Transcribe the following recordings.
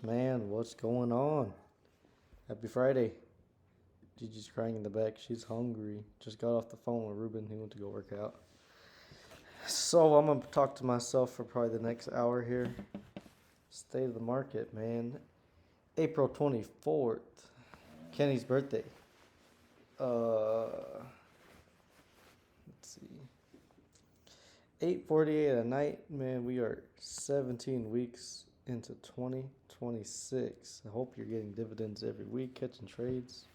Man, what's going on? Happy Friday. Gigi's crying in the back. She's hungry. Just got off the phone with Ruben. He went to go work out. So I'm going to talk to myself for probably the next hour here. State of the market, man. April 24th. Kenny's birthday. Let's see. 8:48 at night. Man, we are 17 weeks into 2026. I hope you're getting dividends every week, catching trades.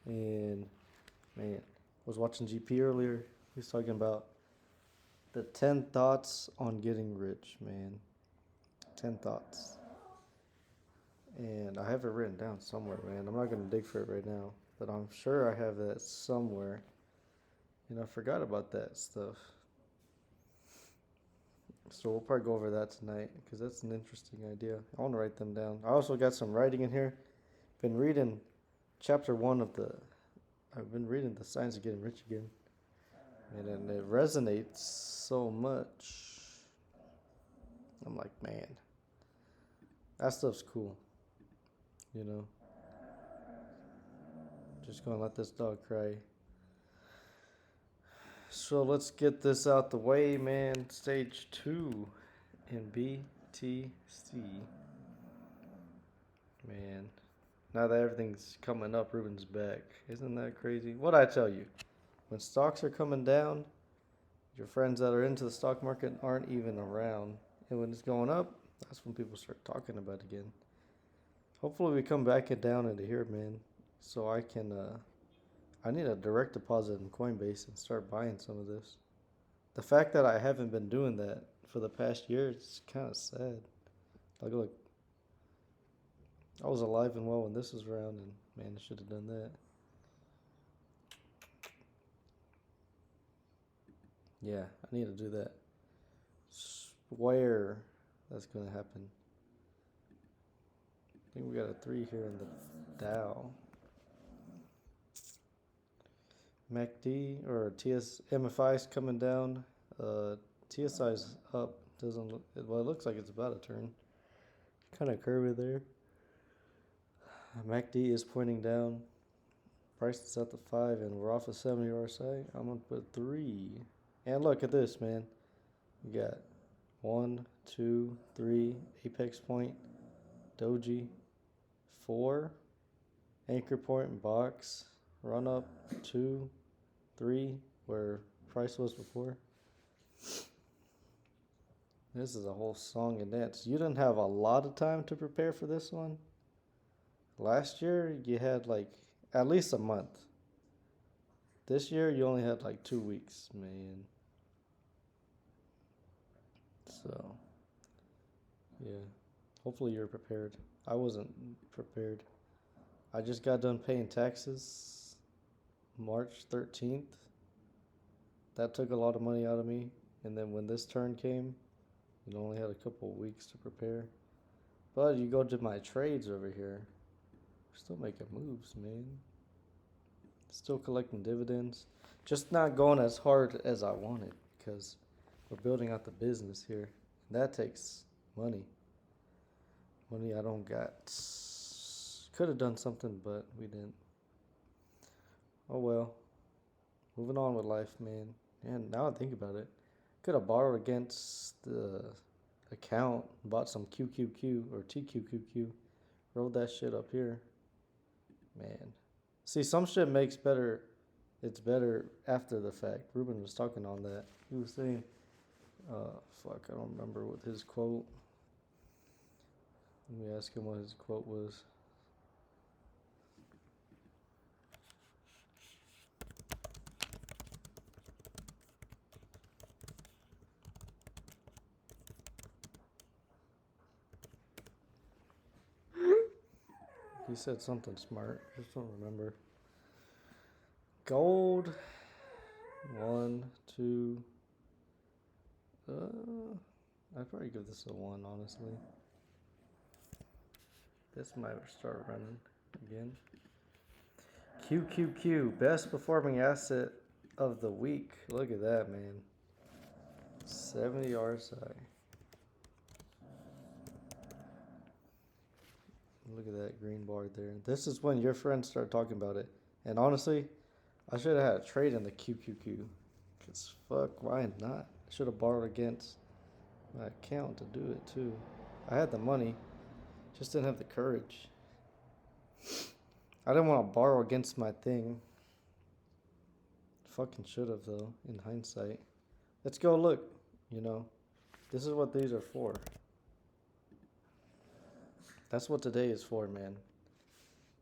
And man, I was watching GP earlier. He was talking about the 10 thoughts on getting rich, man. 10 thoughts. And I have it written down somewhere, man. I'm not going to dig for it right now, but I'm sure I have that somewhere. And I forgot about that stuff. So we'll probably go over that tonight because that's an interesting idea. I want to write them down. I also got some writing in here. Been reading chapter 1 of the. I've been reading The Science of Getting Rich Again. And it resonates so much. I'm like, man, that stuff's cool. You know? Just gonna let this dog cry. So let's get this out the way, man. Stage 2 in BTC. Man. Now that everything's coming up, Ruben's back. Isn't that crazy? What'd I tell you? When stocks are coming down, your friends that are into the stock market aren't even around. And when it's going up, that's when people start talking about it again. Hopefully we come back and down into here, man. So I can, I need a direct deposit in Coinbase and start buying some of this. The fact that I haven't been doing that for the past year, it's kind of sad. Like, look, I was alive and well when this was around, and man, I should have done that. Yeah, I need to do that. Swear that's going to happen. I think we got a 3 here in the Dow. MACD or MFI's coming down. TSI's up. Doesn't look, well, it looks like it's about to turn. Kind of curvy there. MACD is pointing down. Price is at the 5 and we're off a 70 RSI. I'm gonna put 3. And look at this, man. We got 1, 2, 3 apex point, doji, 4 anchor point box, run up 2, 3 where price was before. This is a whole song and dance. You didn't have a lot of time to prepare for this one. Last year you had like at least a month. This year you only had like 2 weeks, man. So yeah, hopefully you're prepared. I wasn't prepared. I just got done paying taxes March 13th. That took a lot of money out of me. And then when this turn came, you only had a couple of weeks to prepare. But you go to my trades over here, we're still making moves, man. Still collecting dividends. Just not going as hard as I wanted because we're building out the business here. And that takes money. Money I don't got. Could have done something, but we didn't. Oh well. Moving on with life, man. And now I think about it, could have borrowed against the account, bought some QQQ or TQQQ, rolled that shit up here. Man. See, some shit makes better, it's better after the fact. Ruben was talking on that. He was saying, I don't remember what his quote. Let me ask him what his quote was. He said something smart. Just don't remember. Gold. 1, 2. I'd probably give this a 1, honestly. This might start running again. QQQ, best performing asset of the week. Look at that, man. 70 RSI. Look at that green bar there. This is when your friends start talking about it. And honestly, I should have had a trade in the QQQ. Because fuck, why not? I should have borrowed against my account to do it too. I had the money, just didn't have the courage. I didn't want to borrow against my thing. Fucking should have though, in hindsight. Let's go look, you know. This is what these are for. That's what today is for, man.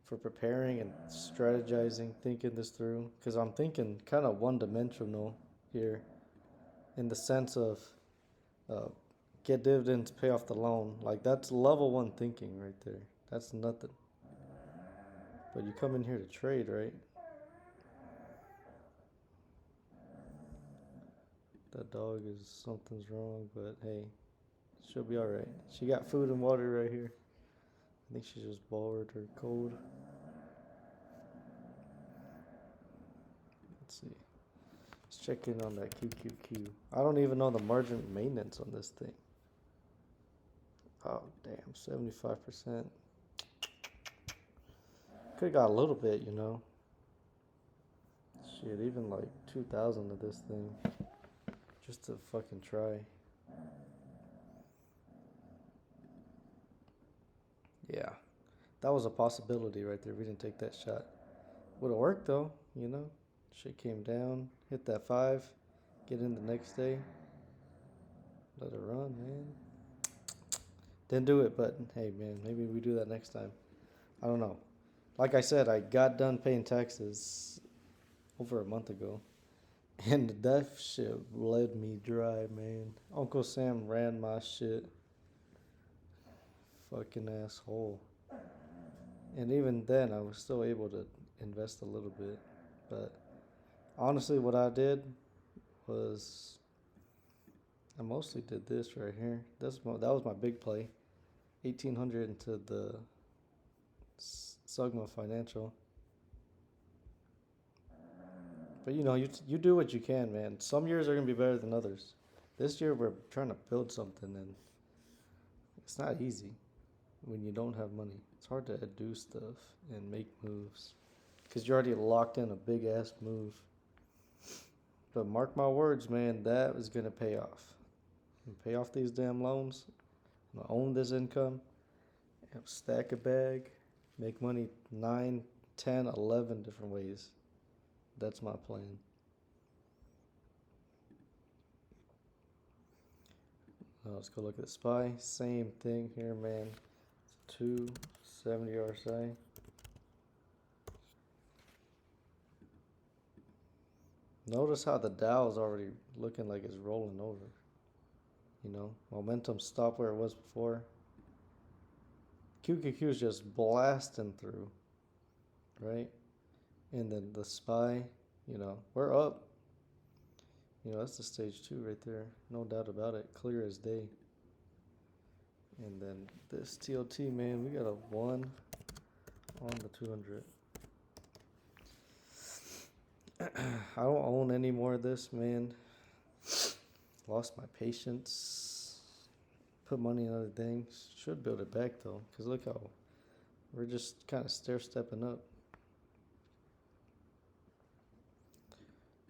For preparing and strategizing, thinking this through. Because I'm thinking kind of one-dimensional here. In the sense of get dividends, pay off the loan. Like that's level one thinking right there. That's nothing. But you come in here to trade, right? That dog is, something's wrong, but hey, she'll be alright. She got food and water right here. I think she's just bored or cold. Let's see. Let's check in on that QQQ. I don't even know the margin maintenance on this thing. Oh, damn, 75%. Could've got a little bit, you know. Shit, even like 2,000 of this thing. Just to fucking try. Yeah. That was a possibility right there. We didn't take that shot. Would've worked though, you know. Shit came down, hit that 5, get in the next day. Let it run, man. Didn't do it, but hey, man, maybe we do that next time. I don't know. Like I said, I got done paying taxes over a month ago. And that shit bled me dry, man. Uncle Sam ran my shit. Fucking asshole. And even then, I was still able to invest a little bit. But honestly, what I did was I mostly did this right here. That was my big play. 1,800 into the Sugma Financial. But you know, you do what you can, man. Some years are gonna be better than others. This year we're trying to build something, and it's not easy when you don't have money. It's hard to do stuff and make moves because you're already locked in a big ass move. But mark my words, man, that is gonna pay off. Pay off these damn loans. I'm gonna own this income. Stack a bag. Make money 9, 10, 11 different ways. That's my plan. Let's go look at the SPY. Same thing here, man. 270 RSI. Notice how the Dow is already looking like it's rolling over. You know, momentum stopped where it was before. QQQ is just blasting through, right? And then the SPY, you know, we're up. You know, that's the stage 2 right there. No doubt about it. Clear as day. And then this TLT, man, we got a 1 on the 200. I don't own any more of this, man. Lost my patience. Put money in other things. Should build it back, though. Because look how we're just kind of stair-stepping up.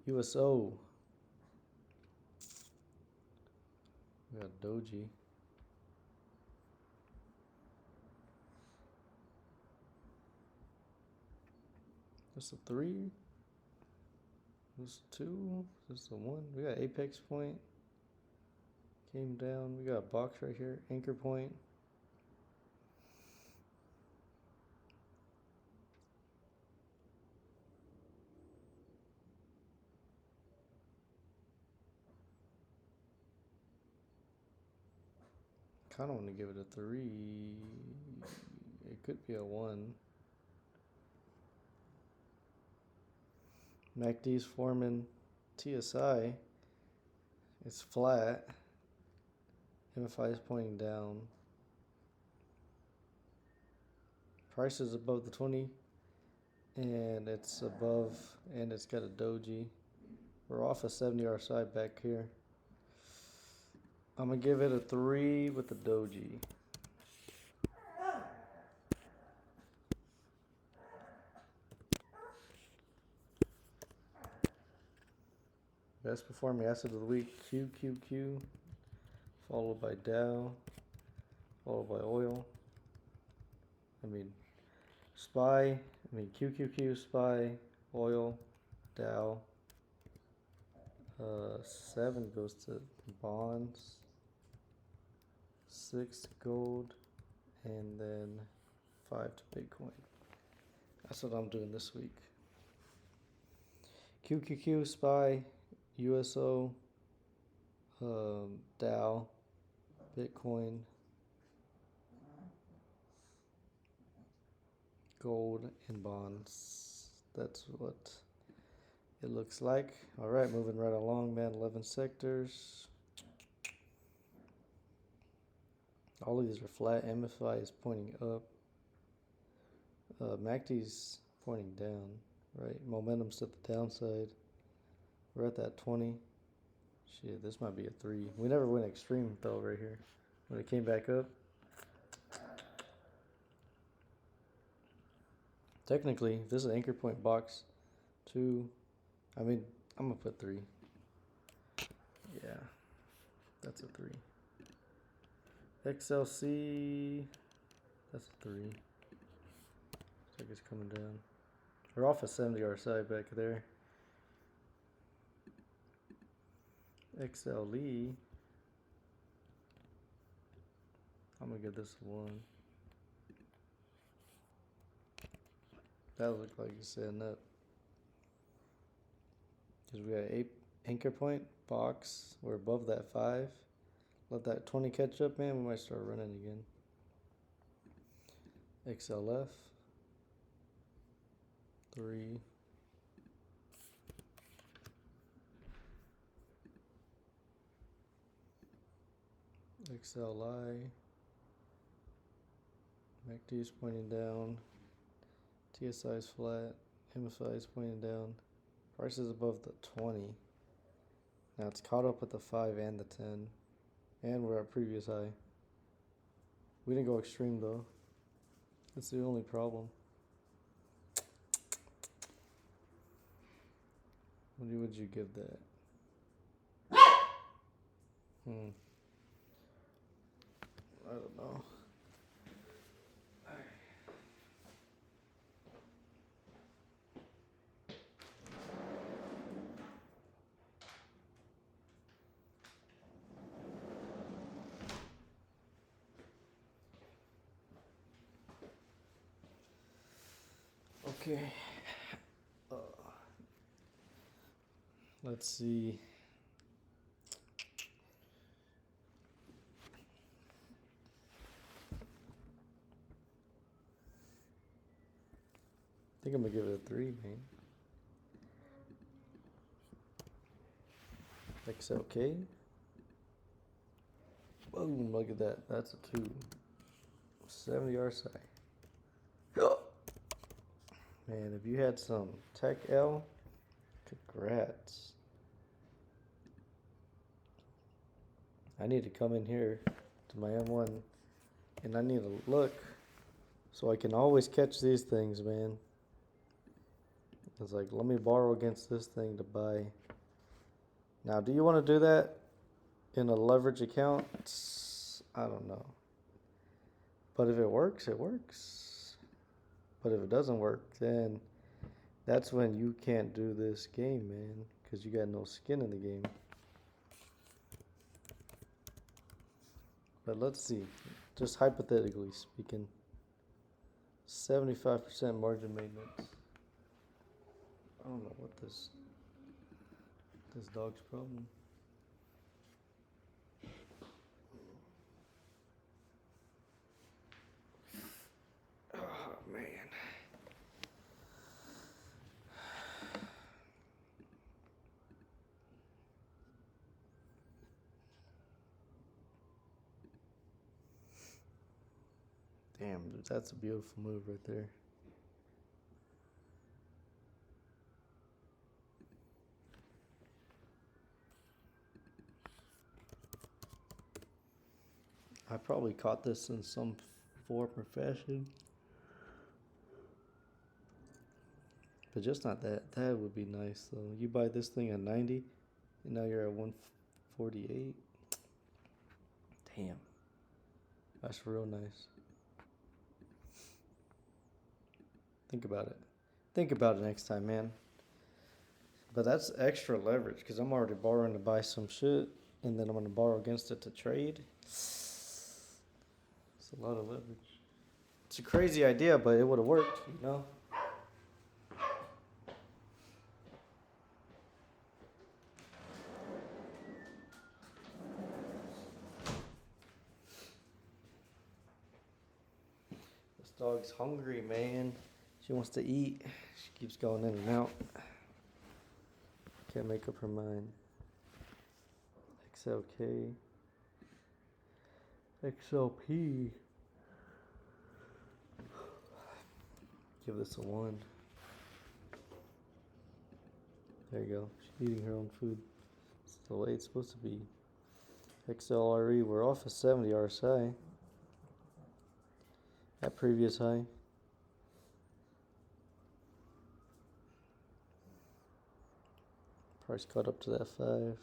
USO. We got Doji. This a 3. This a 2. This a 1. We got apex point. Came down. We got a box right here. Anchor point. Kind of want to give it a 3. It could be a 1. MACD's forming TSI. It's flat. MFI is pointing down. Price is above the 20. And it's above, and it's got a doji. We're off a 70 RSI back here. I'm going to give it a 3 with the doji. Best performing asset of the week, QQQ, followed by Dow, followed by oil. SPY, QQQ, SPY, oil, Dow. 7 goes to bonds, 6 to gold, and then 5 to Bitcoin. That's what I'm doing this week. QQQ, SPY, USO, Dow, Bitcoin, gold, and bonds. That's what it looks like. All right, moving right along, man. 11 sectors. All of these are flat. MFI is pointing up. MACD's pointing down, right? Momentum's to the downside. We're at that 20. Shit, this might be a 3. We never went extreme though right here. When it came back up. Technically, if this is an anchor point box, 2. I'm gonna put 3. Yeah, that's a 3. XLC, that's a 3. Looks like it's coming down. We're off a 70 RSI back there. XLE, I'm gonna give this a 1. That looks like it's setting up. Because we got 8 anchor point box. We're above that 5. Let that 20 catch up, man. We might start running again. XLF, 3. XLI, MACD is pointing down. TSI is flat. MSI is pointing down. Price is above the 20. Now it's caught up with the 5 and the 10. And we're at previous high. We didn't go extreme though. That's the only problem. What would you give that? I don't know. Okay. Let's see. I think I'm gonna give it a 3, man. XLK. Boom, look at that. That's a 2. 70 RSI. Man, if you had some Tech L, congrats. I need to come in here to my M1 and I need to look so I can always catch these things, man. It's like, let me borrow against this thing to buy. Now, do you want to do that in a leverage account? I don't know. But if it works, it works. But if it doesn't work, then that's when you can't do this game, man, because you got no skin in the game. But let's see, just hypothetically speaking, 75% margin maintenance. I don't know what this dog's problem. Oh man. Damn, dude, that's a beautiful move right there. I probably caught this in some form or fashion. But just not that. That would be nice though. You buy this thing at 90 And now you're at 148. Damn. That's real nice. Think about it. Think about it next time, man. But that's extra leverage because I'm already borrowing to buy some shit, and then I'm going to borrow against it to trade. It's a lot of leverage. It's a crazy idea, but it would have worked, you know? This dog's hungry, man. She wants to eat. She keeps going in and out. Can't make up her mind. XLK. XLP. Give this a 1. There you go. She's eating her own food. It's the way it's supposed to be. XLRE, we're off a 70 RSI. That previous high. Price caught up to that 5.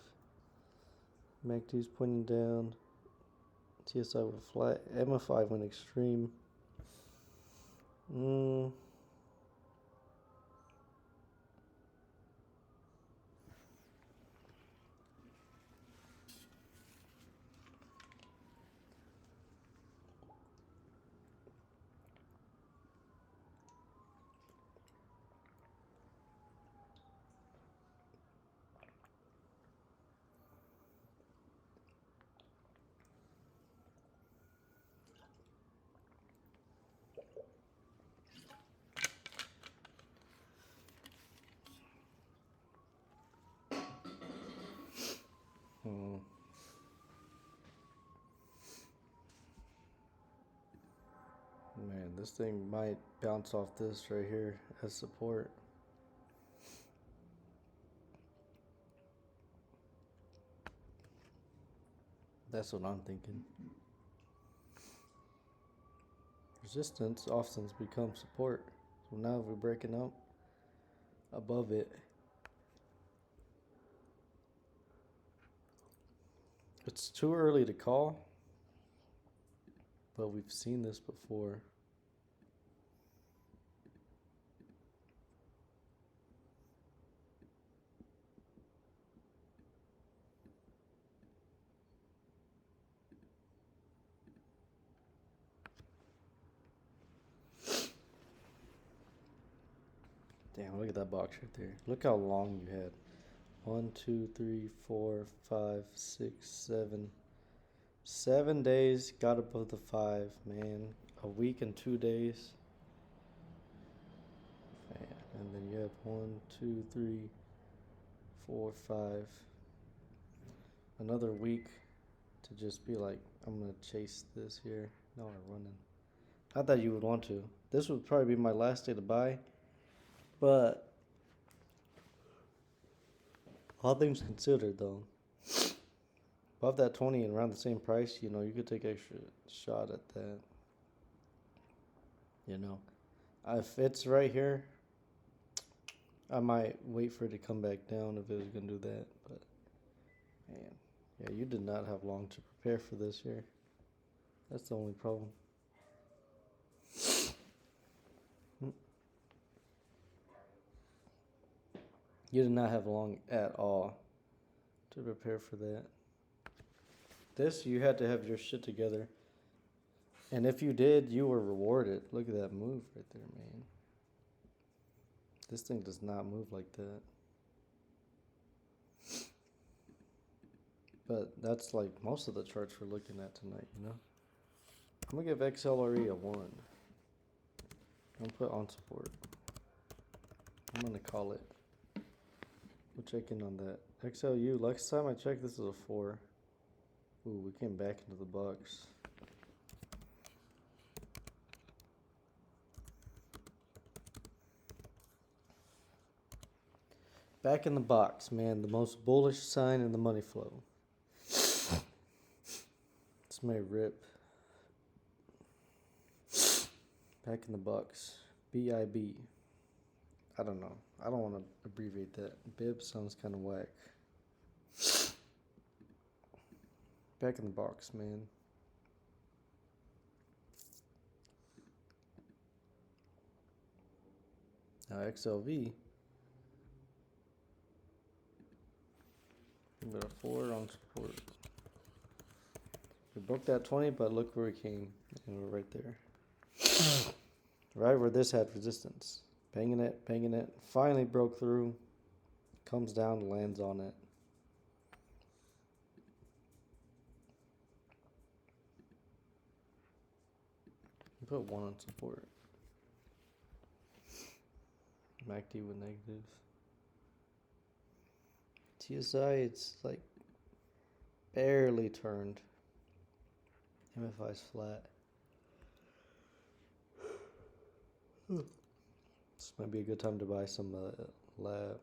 MACD's pointing down. TSI went flat. MA5 went extreme. Man, this thing might bounce off this right here as support. That's what I'm thinking. Resistance often becomes support. So now we're breaking up above it. It's too early to call, but we've seen this before. Damn, look at that box right there. Look how long you had. 1, 2, 3, 4, 5, 6, 7. 7 days, got above the 5, man. A week and 2 days. Man. And then you have 1, 2, 3, 4, 5. Another week to just be like, I'm gonna chase this here. No, I'm running. Not that you would want to. This would probably be my last day to buy. But all things considered, though, above that 20 and around the same price, you know, you could take extra shot at that. You know, if it's right here, I might wait for it to come back down if it was gonna do that. But man, yeah, you did not have long to prepare for this here. That's the only problem. You did not have long at all to prepare for that. This, you had to have your shit together. And if you did, you were rewarded. Look at that move right there, man. This thing does not move like that. But that's like most of the charts we're looking at tonight, you know? I'm going to give XLRE a 1. I'm going to put on support. I'm going to call it. We'll check in on that. XLU, last time I checked, this is a 4. Ooh, we came back into the box. Back in the box, man. The most bullish sign in the money flow. This may rip. Back in the box. BIB. I don't know. I don't want to abbreviate that. Bib sounds kind of whack. Back in the box, man. Now XLV. We got a 4 on support. We broke that 20, but look where we came. And we're right there. Right where this had resistance. Banging it, banging it. Finally broke through. Comes down, lands on it. Put 1 on support. MACD with negative. TSI, it's like barely turned. MFI's flat. This might be a good time to buy some lab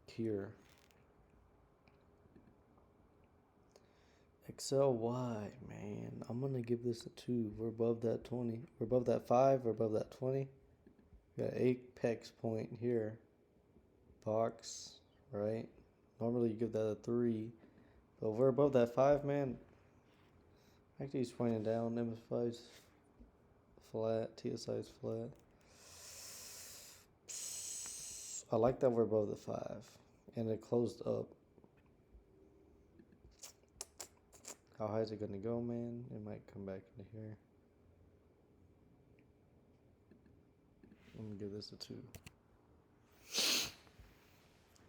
here. XLY, man, I'm gonna give this a 2. We're above that 20. We're above that 5. We're above that 20. We got apex point here. Box, right? Normally you give that a 3, but we're above that 5, man. Actually, he's pointing down. MFI's flat. TSI's flat. I like that we're above the 5, and it closed up. How high is it gonna go, man? It might come back into here. I'm gonna give this a 2.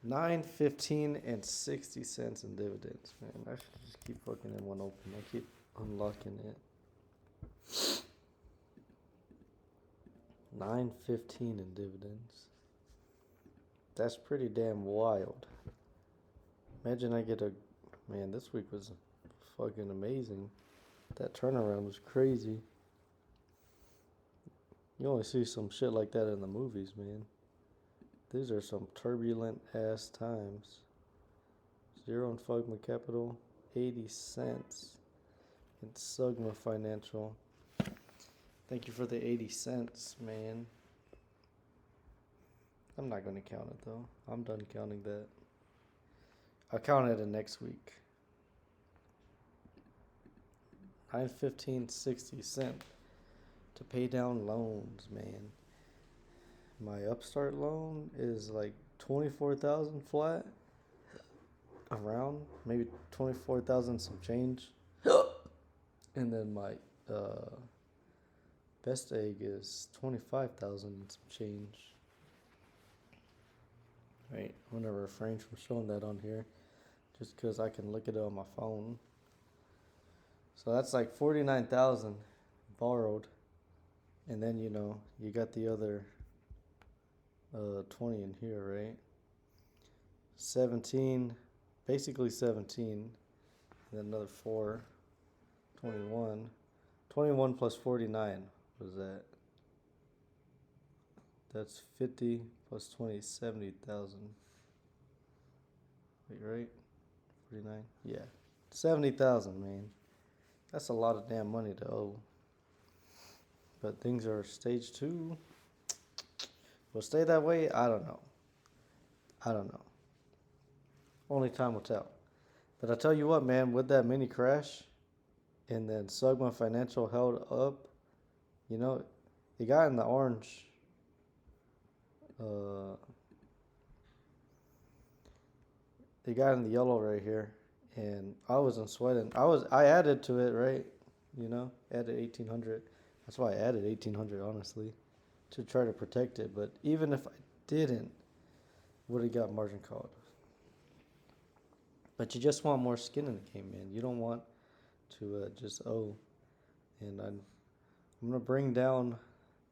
9.15 and 60 cents in dividends, man. I should just keep fucking in one open. I keep unlocking it. 9.15 in dividends. That's pretty damn wild. Imagine I get a, man, this week was fucking amazing. That turnaround was crazy. You only see some shit like that in the movies, man. These are some turbulent ass times. 0 in Fugma Capital, 80 cents. In Sugma Financial. Thank you for the 80 cents, man. I'm not going to count it though. I'm done counting that. I'll count it in next week. 9.15, 60 cents to pay down loans, man. My Upstart loan is like 24,000 flat, around maybe 24,000 some change, and then my Best Egg is 25,000 and some change. Right, I'm gonna refrain from showing that on here, just because I can look at it on my phone. So that's like 49,000 borrowed, and then you know you got the other 20 in here, right? 17, basically 17, and then another 4, 21. 21 plus 49, what is that? That's 50 plus 20, 70,000. Wait, right? 49? Yeah. 70,000, man. That's a lot of damn money to owe. But things are stage 2. Will stay that way? I don't know. Only time will tell. But I tell you what, man, with that mini crash, and then Sugma Financial held up, you know, it got in the orange. It got in the yellow right here, and I wasn't sweating. I added to it, right? You know, added 1,800. That's why I added 1,800, honestly, to try to protect it. But even if I didn't, would have got margin called. But you just want more skin in the game, man. You don't want to just owe. And I'm gonna bring down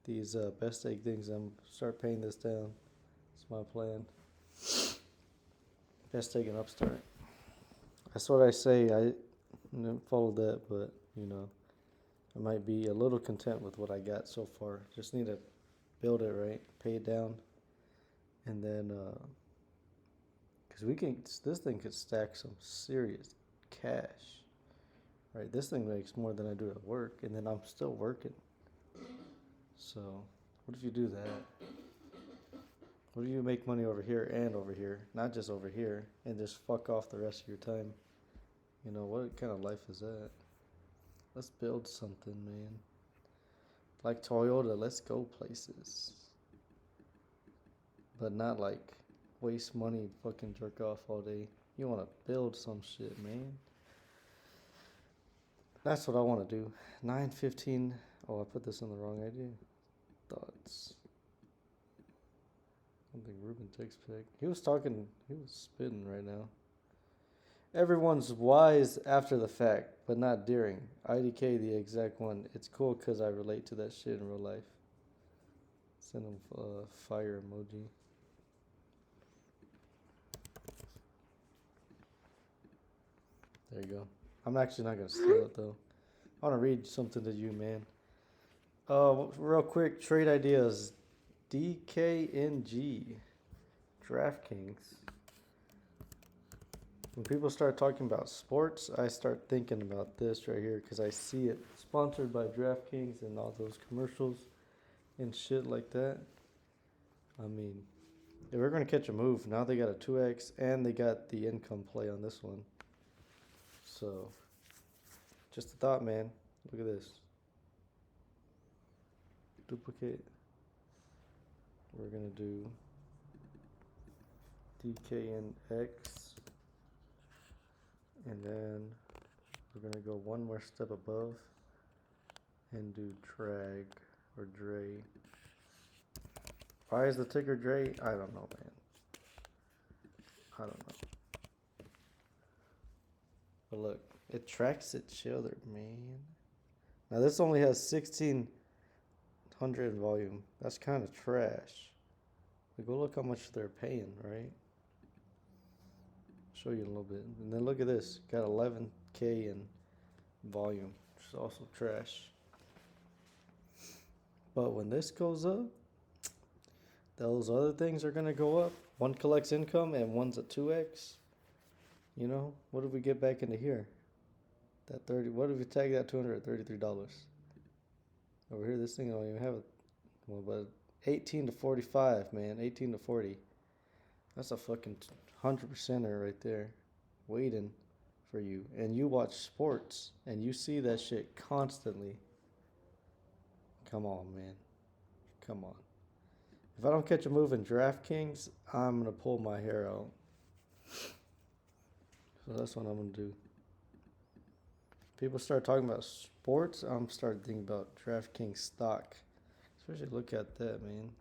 these Best Egg things. I'm start paying this down. That's my plan. Best Egg and Upstart. That's what I say. I didn't follow that, but you know, I might be a little content with what I got so far. Just need to build it right, pay it down, and then because this thing could stack some serious cash. Right, this thing makes more than I do at work, and then I'm still working. So, what if you do that? What if you make money over here and over here, not just over here, and just fuck off the rest of your time? You know, what kind of life is that? Let's build something, man. Like Toyota, let's go places. But not like waste money, fucking jerk off all day. You want to build some shit, man. That's what I want to do. 9:15. Oh, I put this in the wrong idea. Thoughts. I don't think Ruben takes pick. He was spitting right now. Everyone's wise after the fact, but not during. IDK, the exact one. It's cool because I relate to that shit in real life. Send him fire emoji. There you go. I'm actually not going to steal it, though. I want to read something to you, man. Real quick, trade ideas. DKNG. DraftKings. When people start talking about sports, I start thinking about this right here because I see it sponsored by DraftKings and all those commercials and shit like that. I mean, if we're going to catch a move, now they got a 2x and they got the income play on this one. So, just a thought, man. Look at this. Duplicate. We're going to do DKNX. And then we're going to go one more step above and do drag or Dre. Why is the ticker Dre? I don't know, man. I don't know. But look, it tracks each other, man. Now this only has 1600 volume. That's kind of trash. But go look how much they're paying, right? Show you a little bit. And then look at this. Got 11K in volume, which is also trash. But when this goes up, those other things are going to go up. One collects income and one's at 2x. You know, what if we get back into here? That 30, what if we tag that $233? Over here, this thing don't even have it. Well, but 18 to 45, man. 18 to 40. That's a fucking 100%er right there. Waiting for you. And you watch sports and you see that shit constantly. Come on, man. Come on. If I don't catch a move in DraftKings, I'm going to pull my hair out. So that's what I'm going to do. People start talking about sports, I'm starting thinking about DraftKings stock. Especially look at that, man.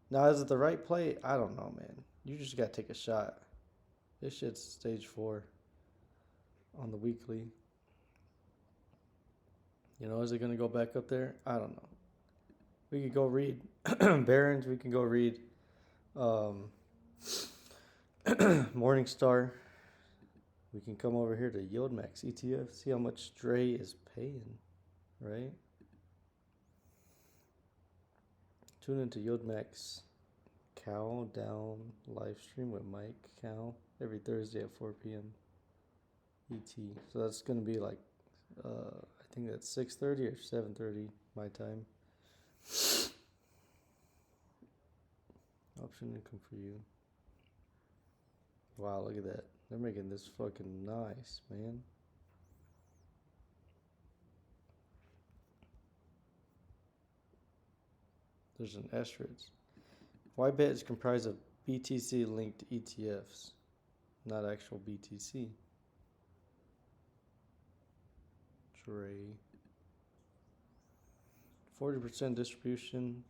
Now, is it the right play? I don't know, man. You just got to take a shot. This shit's stage 4 on the weekly. You know, is it going to go back up there? I don't know. We could go read Barron's. We can go read Morningstar. We can come over here to YieldMax ETF, see how much Dre is paying, right? Tune into YieldMax Cow Down live stream with Mike Cow every Thursday at 4 p.m. ET. So that's going to be like, I think that's 6:30 or 7:30 my time. Option income for you. Wow, look at that. They're making this fucking nice, man. There's an asterisk. YBet is comprised of BTC-linked ETFs, not actual BTC. Dre. 40% distribution.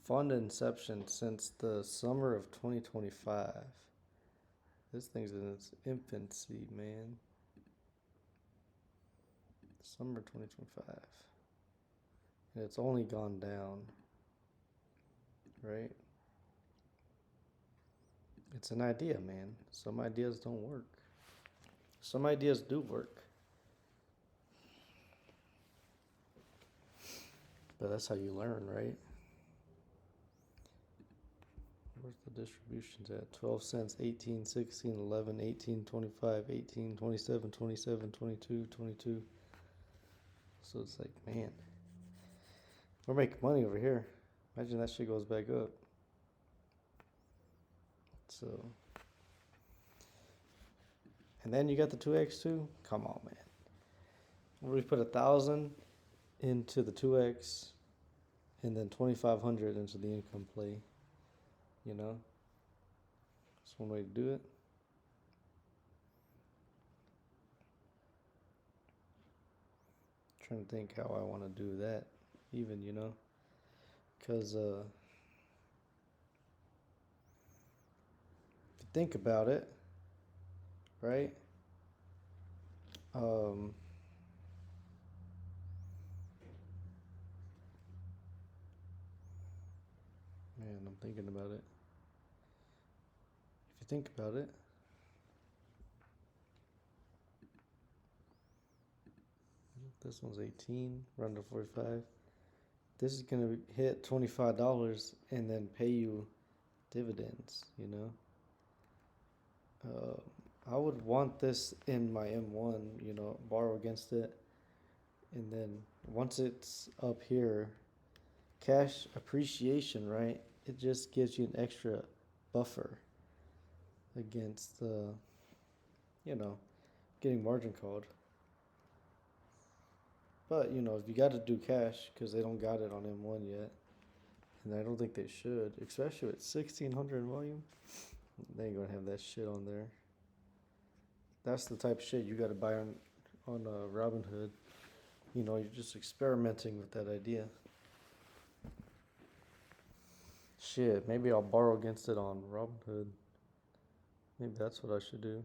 Fund inception since the summer of 2025. This thing's in its infancy, man. Summer 2025. And it's only gone down, right? It's an idea, man. Some ideas don't work. Some ideas do work. But that's how you learn, right? Where's the distributions at? 12 cents, 18, 16, 11, 18, 25, 18, 27, 27, 22, 22. So it's like, man, we're making money over here. Imagine that shit goes back up. So, and then you got the 2x too? Come on, man. We put 1,000 into the 2x and then 2,500 into the income play. You know? That's one way to do it. Trying to think how I want to do that, even, you know? Because, if you think about it, right? Man, I'm thinking about it. If you think about it, this one's 18, run to 45. This is going to hit $25 and then pay you dividends, you know? I would want this in my M1, you know, borrow against it. And then once it's up here, cash appreciation, right? It just gives you an extra buffer against, you know, getting margin called. But, you know, if you got to do cash, because they don't got it on M1 yet, and I don't think they should, especially with 1,600 in volume, they ain't going to have that shit on there. That's the type of shit you got to buy on Robinhood. You know, you're just experimenting with that idea. Shit, maybe I'll borrow against it on Robinhood. Maybe that's what I should do.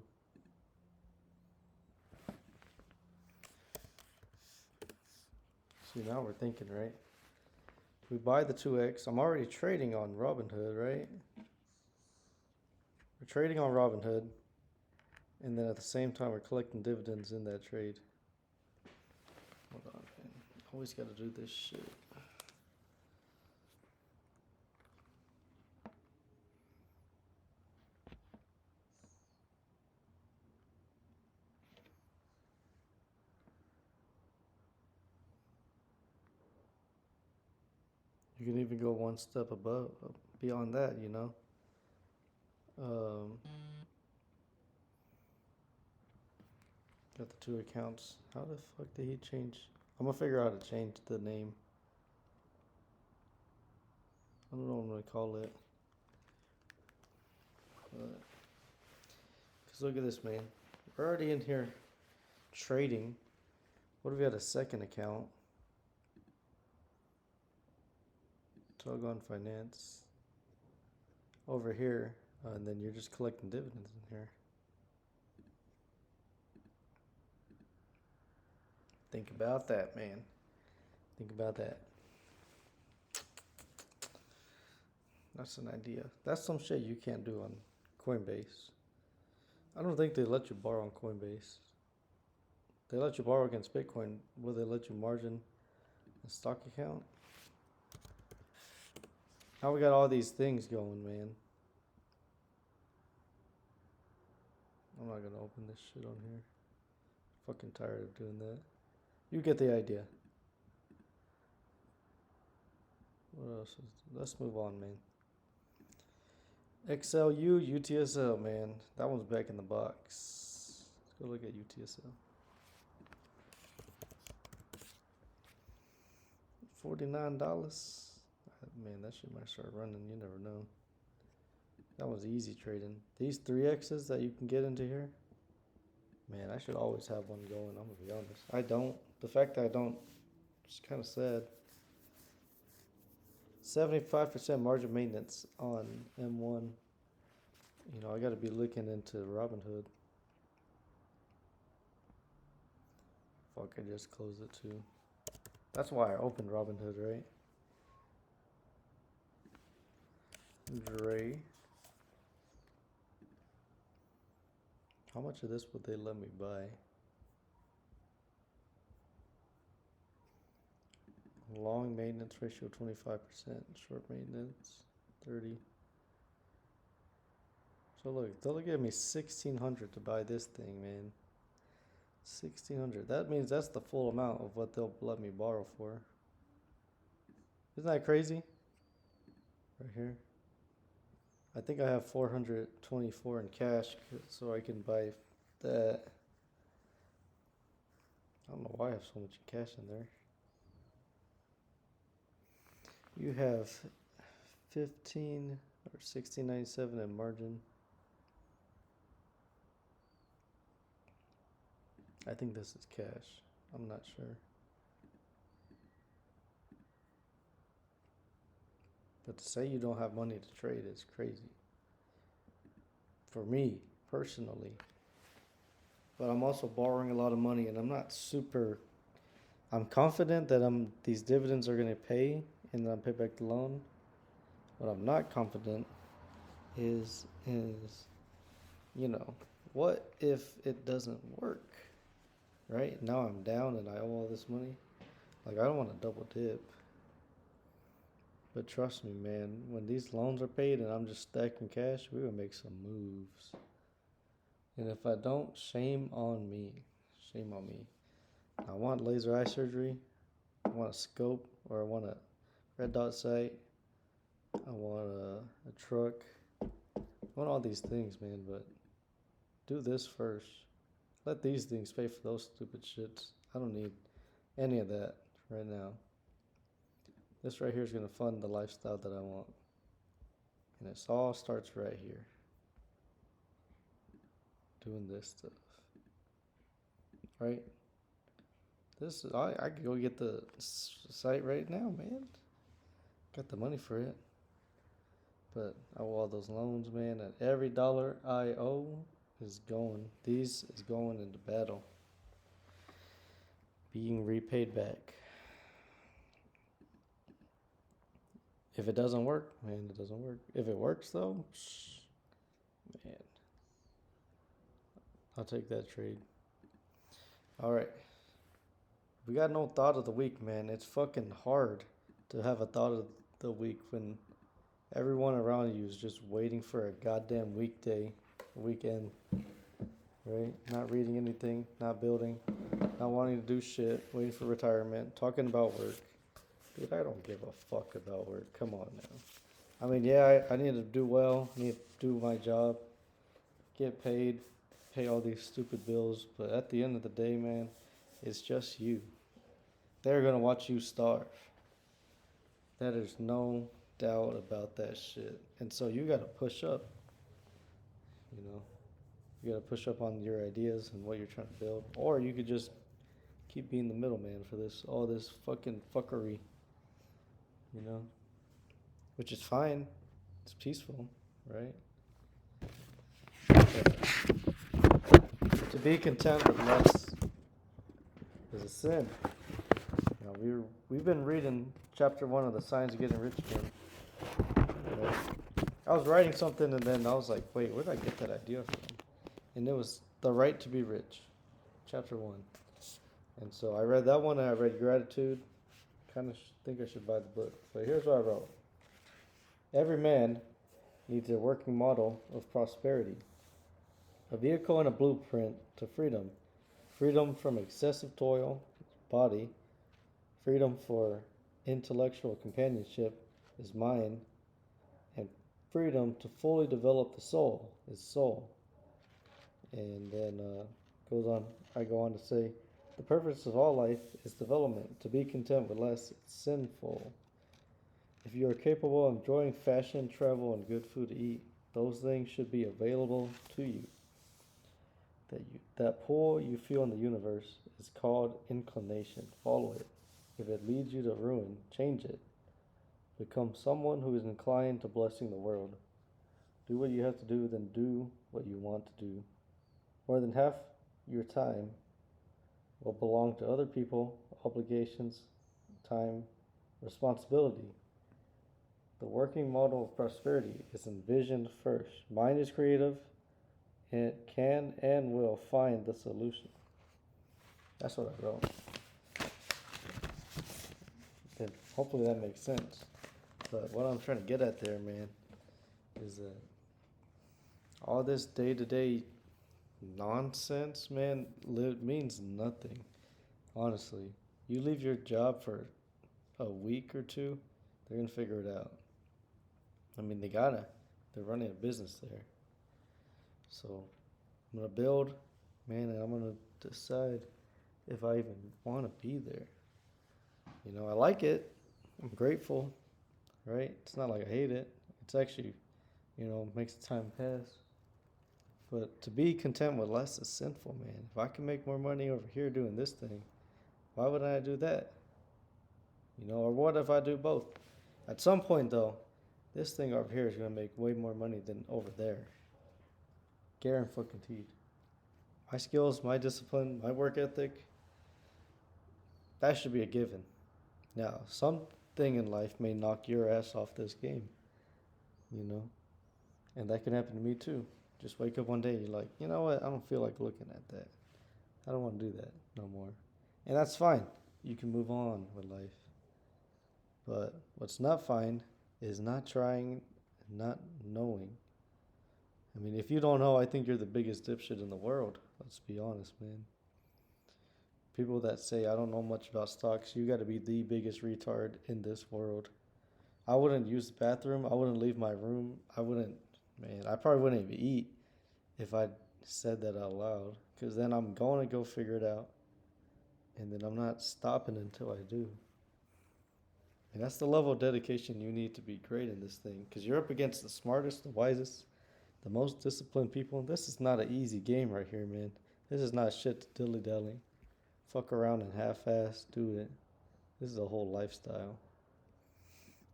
See, now we're thinking, right? We buy the 2x. I'm already trading on Robinhood, right? We're trading on Robinhood. And then at the same time, we're collecting dividends in that trade. Hold on, man. Always got to do this shit. You can even go one step beyond that, you know? Got the two accounts. How the fuck did he change? I'm gonna figure out how to change the name. I don't know what I'm gonna call it. Cause look at this, man. We're already in here trading. What if we had a second account? Doggone Finance. Over here, and then you're just collecting dividends in here. Think about that, man. Think about that. That's an idea. That's some shit you can't do on Coinbase. I don't think they let you borrow on Coinbase. They let you borrow against Bitcoin. Will they let you margin a stock account? Now we got all these things going, man. I'm not gonna open this shit on here. Fucking tired of doing that. You get the idea. What else? Let's move on, man. XLU, UTSL, man. That one's back in the box. Let's go look at UTSL. $49. Man, that shit might start running. You never know. That was easy trading. These 3X's that you can get into here, man, I should always have one going. I'm gonna be honest. I don't. The fact that I don't, it's kind of sad. 75% margin maintenance on M1. You know, I got to be looking into Robinhood. Fuck, I just closed it too. That's why I opened Robinhood, right? Dre. How much of this would they let me buy? Long maintenance ratio 25%, short maintenance 30. So look, they'll give me 1,600 to buy this thing, man. 1,600. That means that's the full amount of what they'll let me borrow for. Isn't that crazy? Right here. I think I have 424 in cash, so I can buy that. I don't know why I have so much cash in there. You have 15 or 1697 in margin. I think this is cash. I'm not sure. But to say you don't have money to trade is crazy. For me, personally. But I'm also borrowing a lot of money, and I'm not super... I'm confident that these dividends are going to pay, and that I'll pay back the loan. What I'm not confident is, you know, what if it doesn't work? Right? Now I'm down and I owe all this money. Like, I don't want to double dip. But trust me, man, when these loans are paid and I'm just stacking cash, we will make some moves. And if I don't, shame on me. Shame on me. I want laser eye surgery. I want a scope, or I want a red dot sight. I want a truck. I want all these things, man, but do this first. Let these things pay for those stupid shits. I don't need any of that right now. This right here is going to fund the lifestyle that I want. And it all starts right here. Doing this stuff. Right? This I could go get the site right now, man. Got the money for it. But I owe all those loans, man. And every dollar I owe is going. These is going into battle. Being repaid back. If it doesn't work, man, it doesn't work. If it works, though, man, I'll take that trade. All right. We got no thought of the week, man. It's fucking hard to have a thought of the week when everyone around you is just waiting for a goddamn weekend, right? Not reading anything, not building, not wanting to do shit, waiting for retirement, talking about work. Dude, I don't give a fuck about work. Come on now. I mean, yeah, I need to do well. I need to do my job, get paid, pay all these stupid bills. But at the end of the day, man, it's just you. They're going to watch you starve. There's no doubt about that shit. And so you got to push up. You know, you got to push up on your ideas and what you're trying to build. Or you could just keep being the middleman for all this fucking fuckery. You know, which is fine. It's peaceful, right? To be content with less is a sin. You know, we've been reading chapter 1 of the Signs of Getting Rich Again. You know, I was writing something and then I was like, wait, where did I get that idea from? And it was The Right to Be Rich, chapter 1. And so I read that one and I read Gratitude. Kind of think I should buy the book. But here's what I wrote. Every man needs a working model of prosperity. A vehicle and a blueprint to freedom. Freedom from excessive toil, body. Freedom for intellectual companionship is mind. And freedom to fully develop the soul is soul. And then I go on to say, the purpose of all life is development. To be content with less is sinful. If you are capable of enjoying fashion, travel, and good food to eat, those things should be available to you. That pull you feel in the universe is called inclination. Follow it. If it leads you to ruin, change it. Become someone who is inclined to blessing the world. Do what you have to do, then do what you want to do. More than half your time will belong to other people, obligations, time, responsibility. The working model of prosperity is envisioned first. Mind is creative, and it can and will find the solution. That's what I wrote. And hopefully that makes sense. But what I'm trying to get at there, man, is that All this day to day nonsense, man, means nothing. Honestly, you leave your job for a week or two, they're gonna figure it out. I mean, they gotta. They're running a business there. So I'm gonna build, man, and I'm gonna decide if I even want to be there. You know, I like it. I'm grateful, right? It's not like I hate it. It's actually, makes the time pass. But to be content with less is sinful, man. If I can make more money over here doing this thing, why would I do that? Or what if I do both? At some point, though, this thing over here is going to make way more money than over there. Guaranteed. My skills, my discipline, my work ethic, that should be a given. Now, something in life may knock your ass off this game, you know? And that can happen to me too. Just wake up one day, you're like, you know what? I don't feel like looking at that. I don't want to do that no more. And that's fine. You can move on with life. But what's not fine is not trying and not knowing. I mean, if you don't know, I think you're the biggest dipshit in the world. Let's be honest, man. People that say, I don't know much about stocks, you got to be the biggest retard in this world. I wouldn't use the bathroom. I wouldn't leave my room. I probably wouldn't even eat if I said that out loud. Because then I'm going to go figure it out. And then I'm not stopping until I do. And that's the level of dedication you need to be great in this thing. Because you're up against the smartest, the wisest, the most disciplined people. This is not an easy game right here, man. This is not shit to dilly-dally. Fuck around and half-ass do it. This is a whole lifestyle.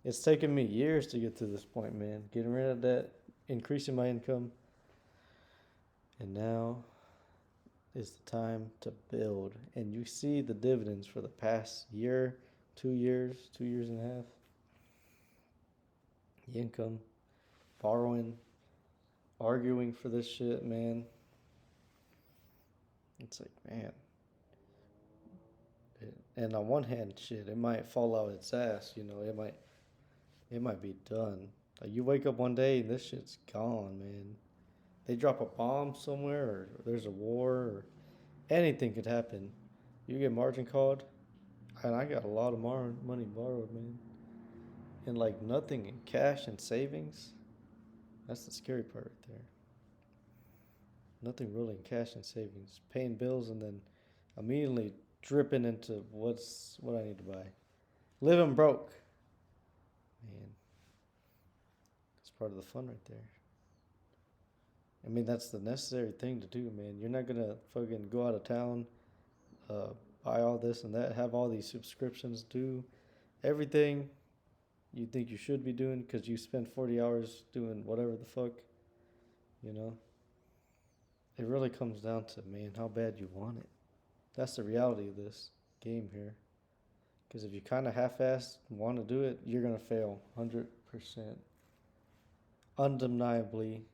It's taken me years to get to this point, man. Getting rid of debt, increasing my income. And now is the time to build. And you see the dividends for the past year, 2 years and a half. The income, borrowing, arguing for this shit, man. It's like, man. And on one hand, shit, it might fall out its ass, it might be done. Like you wake up one day and this shit's gone, man. They drop a bomb somewhere, or there's a war, or anything could happen. You get margin called, and I got a lot of money borrowed, man. And like nothing in cash and savings. That's the scary part right there. Nothing really in cash and savings. Paying bills and then immediately dripping into what I need to buy. Living broke. Man. That's part of the fun right there. I mean, that's the necessary thing to do, man. You're not going to fucking go out of town, buy all this and that, have all these subscriptions, do everything you think you should be doing because you spend 40 hours doing whatever the fuck, It really comes down to, man, how bad you want it. That's the reality of this game here. Because if you kind of half-assed want to do it, you're going to fail 100%. Undeniably,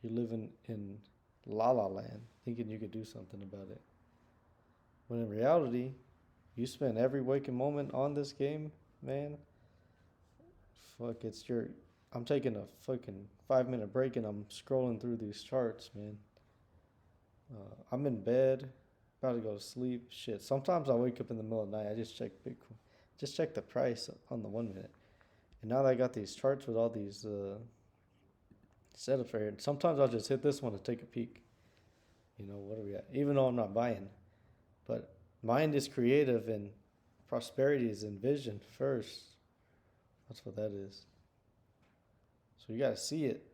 you're living in la-la land thinking you could do something about it. When in reality, you spend every waking moment on this game, man. Fuck, I'm taking a fucking 5-minute break and I'm scrolling through these charts, man. I'm in bed, about to go to sleep. Shit, sometimes I wake up in the middle of the night. I just check Bitcoin, just check the price on the 1 minute. And now that I got these charts with all these setups right here, sometimes I'll just hit this one to take a peek. What are we at? Even though I'm not buying, but mind is creative and prosperity is envisioned first. That's what that is. So you gotta see it.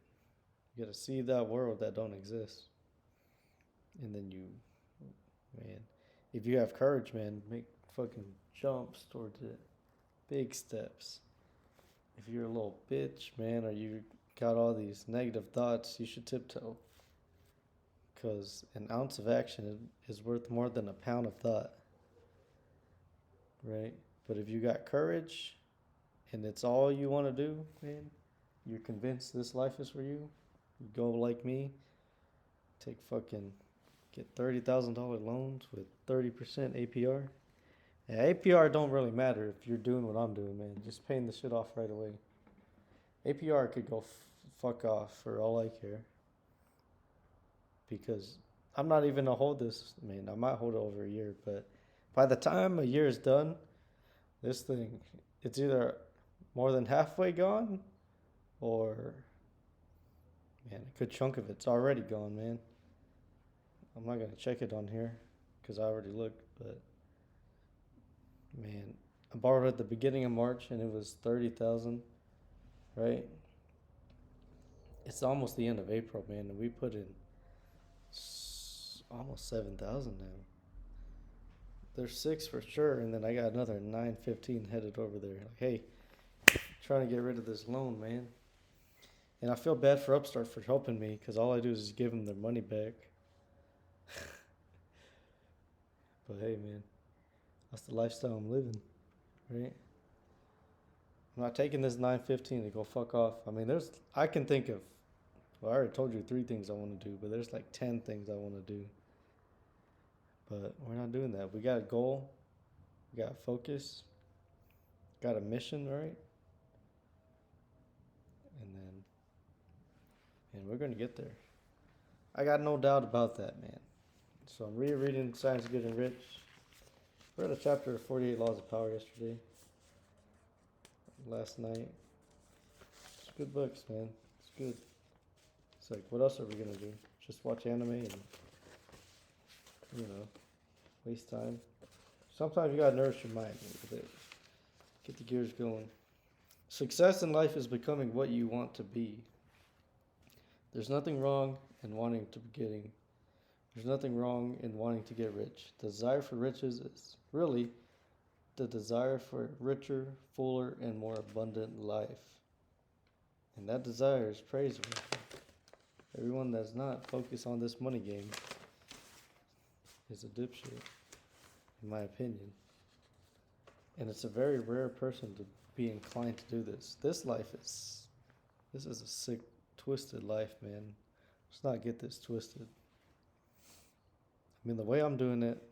You gotta see that world that don't exist. And then man, if you have courage, man, make fucking jumps towards it. Big steps. If you're a little bitch, man, or you got all these negative thoughts, you should tiptoe. Because an ounce of action is worth more than a pound of thought. Right? But if you got courage and it's all you want to do, man, you're convinced this life is for you, you go like me, get $30,000 loans with 30% APR. Yeah, APR don't really matter if you're doing what I'm doing, man. Just paying the shit off right away. APR could go fuck off for all I care. because I'm not even gonna hold this. I mean, I might hold it over a year, but by the time a year is done, this thing, it's either more than halfway gone, or man, a good chunk of it's already gone, man. I'm not gonna check it on here because I already looked, but man, I borrowed at the beginning of March and it was 30,000, right? It's almost the end of April, man, and we put in almost 7,000 now. There's 6 for sure, and then I got another 915 headed over there. Like, hey, trying to get rid of this loan, man. And I feel bad for Upstart for helping me because all I do is just give them their money back. But hey, man, that's the lifestyle I'm living, right? I'm not taking this 915 to go fuck off. I mean, I can think of, well, I already told you 3 things I want to do, but there's like 10 things I want to do. But we're not doing that. We got a goal, we got focus, got a mission, right? And we're going to get there. I got no doubt about that, man. So I'm rereading Science of Good and Rich. I read a chapter of 48 Laws of Power yesterday. Last night. It's good books, man. It's good. It's like, what else are we going to do? Just watch anime and, waste time. Sometimes you got to nourish your mind with it. Get the gears going. Success in life is becoming what you want to be. There's nothing wrong in wanting to be getting. There's nothing wrong in wanting to get rich. The desire for riches is really the desire for a richer, fuller, and more abundant life. And that desire is praiseworthy. Everyone that's not focused on this money game is a dipshit, in my opinion. And it's a very rare person to be inclined to do this. This is a sick, twisted life, man. Let's not get this twisted. I mean, the way I'm doing it,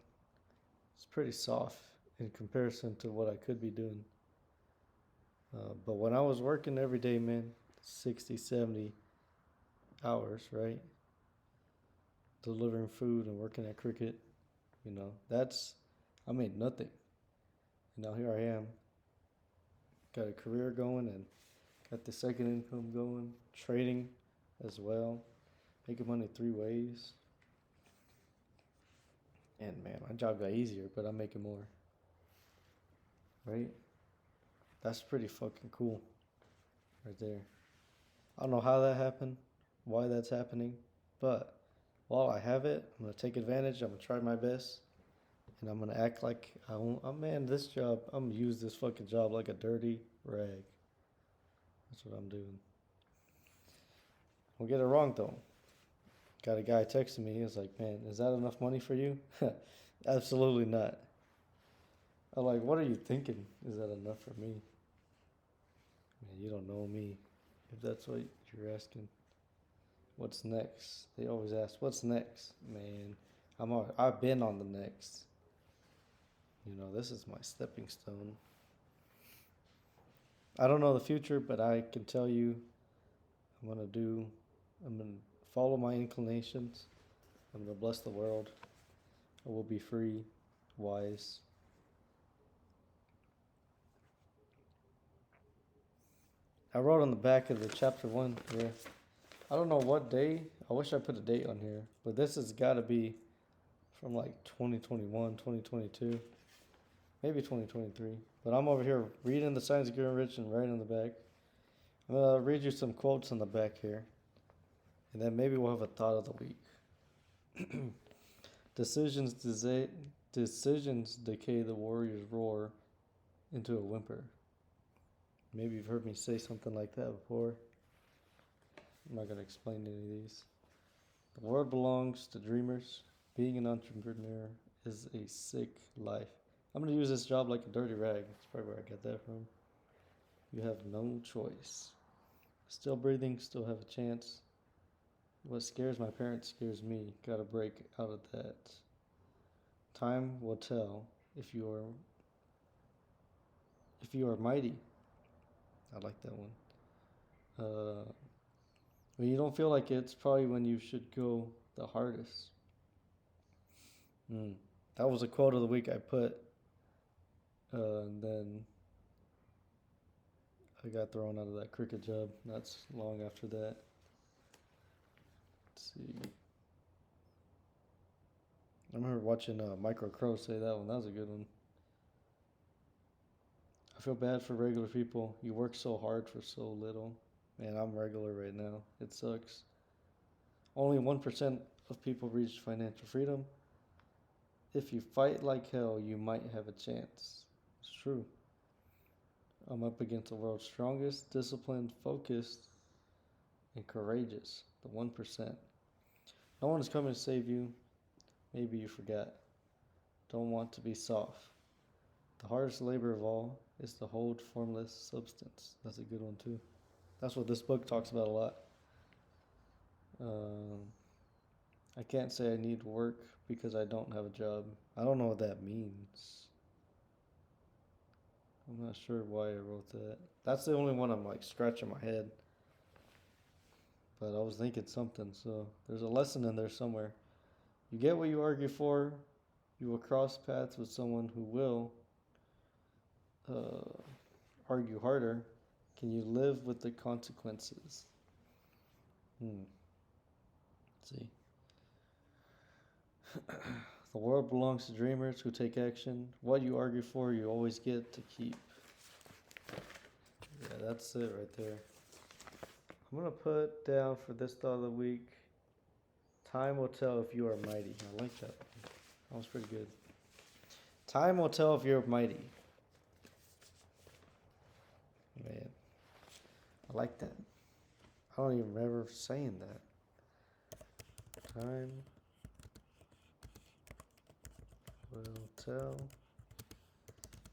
it's pretty soft in comparison to what I could be doing. But when I was working every day, man, 60, 70 hours, right? Delivering food and working at Cricket, I made nothing. And now here I am. Got a career going and got the second income going, trading as well, making money 3 ways. And man, my job got easier, but I'm making more. Right? That's pretty fucking cool. Right there. I don't know how that happened, why that's happening, but while I have it, I'm going to take advantage. I'm going to try my best. And I'm going to act like this job, I'm going to use this fucking job like a dirty rag. That's what I'm doing. Don't get it wrong, though. Got a guy texting me. He was like, man, is that enough money for you? Absolutely not. I'm like, what are you thinking? Is that enough for me? Man, you don't know me. If that's what you're asking. What's next? They always ask, what's next? Man, I've been on the next. This is my stepping stone. I don't know the future, but I can tell you I'm going to follow my inclinations. I'm going to bless the world. I will be free, wise. I wrote on the back of the chapter 1 here. I don't know what day. I wish I put a date on here, but this has got to be from like 2021, 2022, maybe 2023. But I'm over here reading the Science of Good and Rich and writing on the back. I'm going to read you some quotes on the back here, and then maybe we'll have a thought of the week. Decisions decay the warrior's roar into a whimper. Maybe you've heard me say something like that before. I'm not going to explain any of these. The world belongs to dreamers. Being an entrepreneur is a sick life. I'm going to use this job like a dirty rag. That's probably where I got that from. You have no choice. Still breathing, still have a chance. What scares my parents scares me. Got to break out of that. Time will tell if you are mighty. I like that one. When you don't feel like it's probably when you should go the hardest. That was a quote of the week I put, and then I got thrown out of that cricket job. That's long after that. Let's see. I remember watching Micro Crow say that one. That was a good one. I feel bad for regular people. You work so hard for so little. Man, I'm regular right now. It sucks. Only 1% of people reach financial freedom. If you fight like hell, you might have a chance. It's true. I'm up against the world's strongest, disciplined, focused, and courageous. The 1%. No one is coming to save you. Maybe you forgot. Don't want to be soft. The hardest labor of all is to hold formless substance. That's a good one too. That's what this book talks about a lot. I can't say I need work because I don't have a job. I don't know what that means. I'm not sure why I wrote that. That's the only one I'm like scratching my head. But I was thinking something, so there's a lesson in there somewhere. You get what you argue for. You will cross paths with someone who will argue harder. Can you live with the consequences? Let's see. The world belongs to dreamers who take action. What you argue for, you always get to keep. Yeah, that's it right there. I'm going to put down for this thought of the week, time will tell if you are mighty. I like that. That was pretty good. Time will tell if you're mighty. Man, I like that. I don't even remember saying that. Time will tell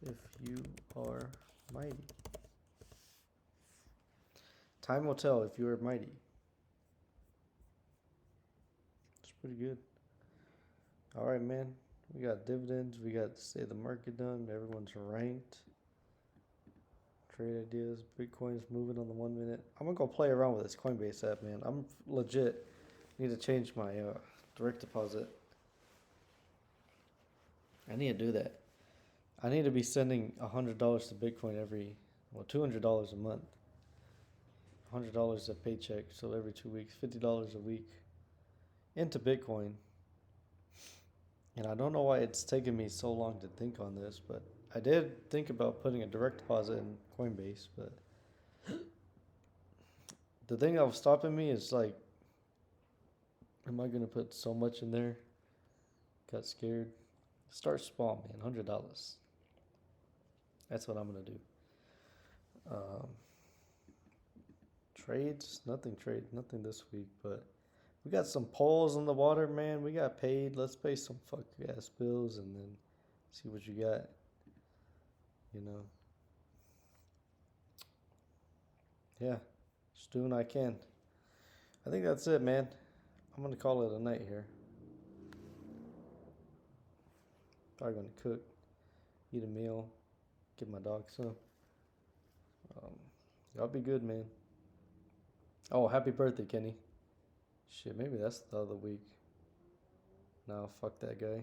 if you are mighty. Time will tell if you are mighty. It's pretty good. All right, man. We got dividends. We got State of the Market done. Everyone's ranked. Trade ideas. Bitcoin's moving on the 1 minute. I'm going to go play around with this Coinbase app, man. I'm legit. Need to change my direct deposit. I need to do that. I need to be sending $100 to Bitcoin $200 a month. $100 a paycheck, so every 2 weeks, $50 a week into Bitcoin. And I don't know why it's taken me so long to think on this, but I did think about putting a direct deposit in Coinbase, but the thing that was stopping me is like, am I going to put so much in there? Got scared. Start small, man, $100. That's what I'm going to do. Trades, nothing this week, but we got some polls in the water, man. We got paid. Let's pay some fuck gas bills and then see what you got. You know. Yeah, just doing what I can. I think that's it, man. I'm gonna call it a night here. Probably gonna cook, eat a meal, get my dog some. Y'all be good, man. Oh, happy birthday, Kenny. Shit, maybe that's the other week. No, fuck that guy.